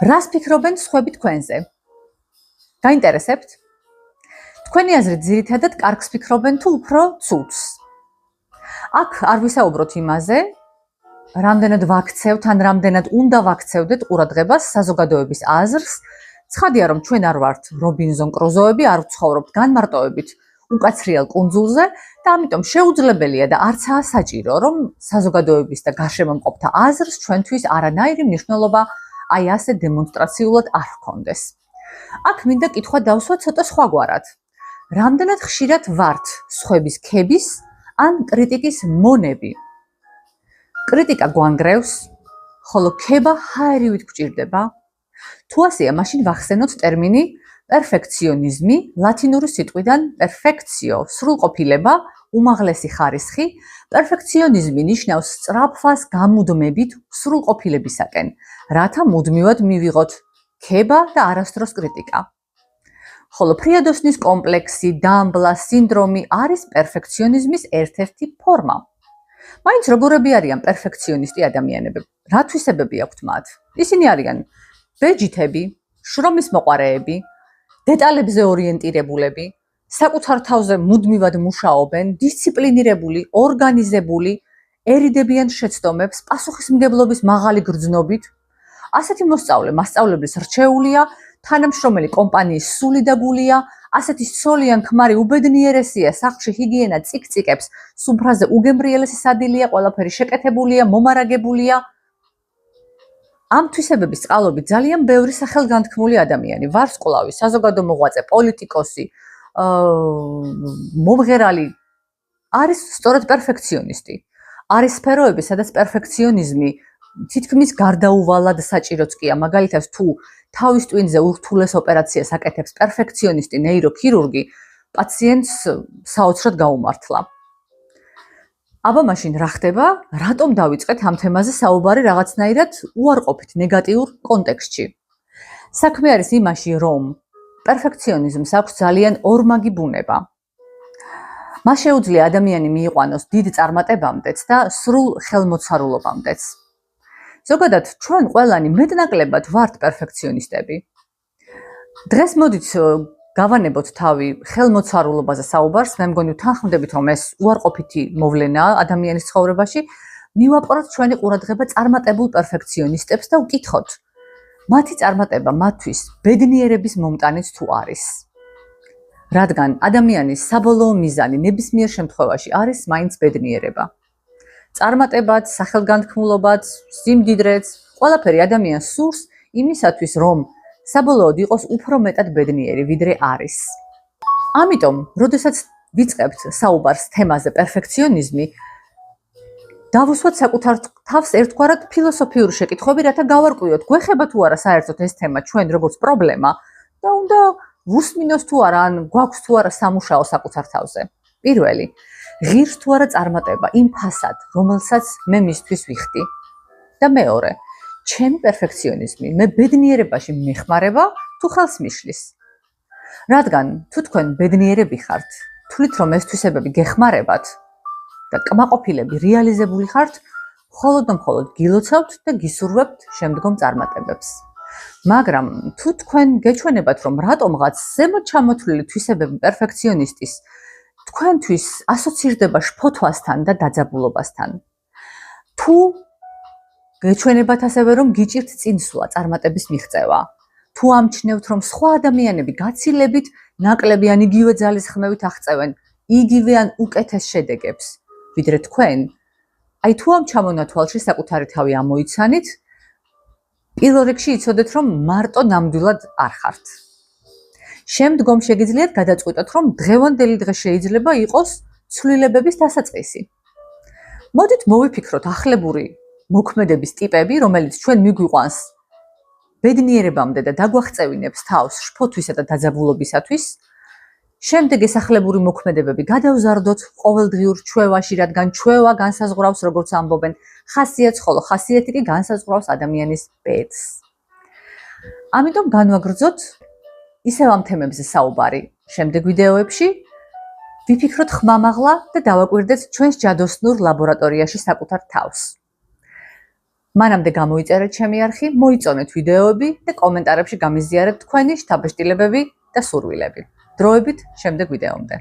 რას ფიქრობენ სხვები თქვენზე? გაინტერესებთ? თქვენი აზრით ძირითადად კარგს ფიქრობენ თუ უფრო ცუდს? აქ არ ვისაუბროთ იმაზე, რამდენად ვაქცევთ ან რამდენად უნდა ვაქცევდეთ ყურადღებას საზოგადოების აზრს. ცხადია, რომ ჩვენ არ ვართ რობინზონ კრუზოები, არ ვცხოვრობთ განმარტოებით უკაცრიელ კუნძულზე და ამიტომ შეუძლებელია და არცაა საჭირო, რომ საზოგადოების და გარშემო მყოფთა აზრს ჩვენთვის არანაირი მნიშვნელობა აი ასე დემონსტრაციულად არ ჰქონდეს. აქ მინდა კითხვა დავსვა ცოტა სხვაგვარად. რამდენად ხშირად ვართ სხვების ქების ან კრიტიკის მონები? კრიტიკა გვანგრევს, ხოლო ქება ჰაერივით გვჭირდება? თუ ასეა, მაშინ ვახსენოთ ტერმინი პერფექციონიზმი, ლათინური სიტყვიდან perfectio, სრულყოფილება, უმაღლესი ხარისხი. პერფექციონიზმი ნიშნავს სწრაფვას გამუდმებით სრულყოფილებისაკენ, რათა მუდმივად მივიღოთ ქება და არასდროს კრიტიკა. ხოლო ფრიადოსნის კომპლექსი, დამბლა, სინდრომი არის პერფექციონიზმის ერთ-ერთი ფორმა. მაინც როგორები არიან პერფექციონისტი ადამიანები? რა თვისებები აქვთ მათ? ისინი არიან ბეჯითები, შრომის მოყვარეები, დეტალებზე ორიენტირებულები, საკუთარ თავზე მუდმივად მუშაობენ, დისციპლინირებული, ორგანიზებული, ერიდებიან შეცდომებს, პასუხისმგებლობის მაღალი გრძნობით. ასეთი მასწავლებლის რჩეულია, თანამშრომელი კომპანიის სული და გულია, ასეთი სოლიან ქმარი უბედნიერესია, სახლში ჰიგიენა წიკწიკებს, სუფრაზე უგემრიელესი სადილია, ყველაფერი შეკეთებულია, მომარაგებულია. ამ თვისებების წყალობით ძალიან ბევრი სახელგანთქმული ადამიანი, ვარსკვლავი, საზოგადო მოღვაწე, პოლიტიკოსი, მომღერალი არის სწორედ პერფექციონისტი. არის სფეროები, სადაც პერფექციონიზმი თითქმის გარდაუვალად საჭიროც კია. მაგალითად, თუ თავის ტვინზე ურთულეს ოპერაციას აკეთებს პერფექციონისტი ნეიროქირურგი, პაციენტს საოცრად გაუმართლა. აბა მაშინ რა ხდება? რატომ დავიწყეთ ამ თემაზე საუბარი რაღაცნაირად უარყოფით ნეგატიურ კონტექსტში? საქმე არის იმაში, რომ პერფექციონიზმს აქვს ძალიან ორმაგი ბუნება. მას შეუძლია ადამიანი მიიყვანოს დიდ წარმატებამდეც და სრულ ხელმოცარულობამდეც. ზოგადად, ჩვენ ყველანი მეტნაკლებად ვართ პერფექციონისტები. დღეს მოდით გავანებოთ თავი ხელმოცარულობაზე საუბარს, მე მგონი თანხმდებით, რომ ეს უარყოფითი მოვლენაა ადამიანის ცხოვრებაში. მივაპყროთ ჩვენი ყურადღება წარმატებულ პერფექციონისტებს და ვკითხოთ, მათი წარმატება მათთვის ბედნიერების მომტანიც თუ არის. რადგან ადამიანის საბოლოო მიზანი ნებისმიერ შემთხვევაში არის მაინც ბედნიერება. წარმატებაც, სახელგანთქმულობაც, სიმდიდრეც, ყველაფერი ადამიანს სურს იმისათვის, რომ საბოლოოდ იყოს უფრო მეტად ბედნიერი, ვიდრე არის. ამიტომ, როდესაც ვიწყებთ საუბარს თემაზე პერფექციონიზმი, დავუსვათ საკუთარ თავს ერთგვარად ფილოსოფიური შეკითხვები, რათა გავარკვიოთ, გვეხება თუ არა საერთოდ ეს თემა ჩვენ როგორც პრობლემა და უნდა ვუსმინოს თუ არა, ან გვაქვს თუ არა სამუშაო საკუთარ თავზე. პირველი, ღირს თუ არა წარმატება იმ ფასად, რომელსაც მე მისთვის ვიხდი. და მეორე, ჩემი პერფექციონიზმი მე ბედნიერებაში მეხმარება თუ ხელს მიშლის. რადგან თუ თქვენ ბედნიერები ხართ, თვლით რომ ეს თვისებები გეხმარებათ და კმაყოფილები რეალიზებული ხართ, მხოლოდ და მხოლოდ გილოცავთ და გისურვებთ შემდგომ წარმატებებს. მაგრამ თუ თქვენ გეჩვენებათ, რომ რატომღაც ზემოთ ჩამოთვლილი თვისებები პერფექციონისტის თქვენთვის ასოცირდება შფოთვასთან და დაძაბულობასთან, თუ გეჩვენებათ ასევე, რომ გიჭირთ წინსვლა წარმატების მიღწევა, თუ ამჩნევთ, რომ სხვა ადამიანები გაცილებით ნაკლები ან იგივე ძალისხმევით აღწევენ იგივე ან უკეთეს შედეგებს, ვიდრე თქვენ, აი თუ ამ ჩამონათვალში საკუთარი თავი ამოიცანით, პირველ რიგში იცოდეთ, რომ მარტო ნამდვილად არ ხართ. შემდგომ შეგიძლიათ გადაწყვიტოთ, რომ დღევანდელი დღე შეიძლება იყოს ცვლილებების დასაწყისი. მოდით მოვიფიქროთ ახლებური მოქმედების ტიპები, რომელიც ჩვენ მიგვიყვანს ბედნიერებამდე და დაგვაღწევინებს თავს შფოთვისა და დაძაბულობისათვის. შემდეგ ეს ახლებური მოქმედებები გადავზარდოთ ყოველდღიურ ჩვევაში, რადგან ჩვევა განსაზღვრავს, როგორც ამბობენ, ხასიათს, ხოლო ხასიათი კი განსაზღვრავს ადამიანის ბედს. ამიტომ განვაგრძოთ ისევ ამ თემებზე საუბარი შემდეგ ვიდეოებში. ვიფიქროთ ხმამაღლა და დავაკვირდეთ ჩვენს ჯადოსნურ ლაბორატორიაში საკუთარ თავს. მანამდე გამოიწერეთ ჩემი არხი, მოიწონეთ ვიდეოები და კომენტარებში გამიზიარეთ თქვენი შთაბეჭდილებები და სურვილები. დროებით შემდეგ ვიდეომდე.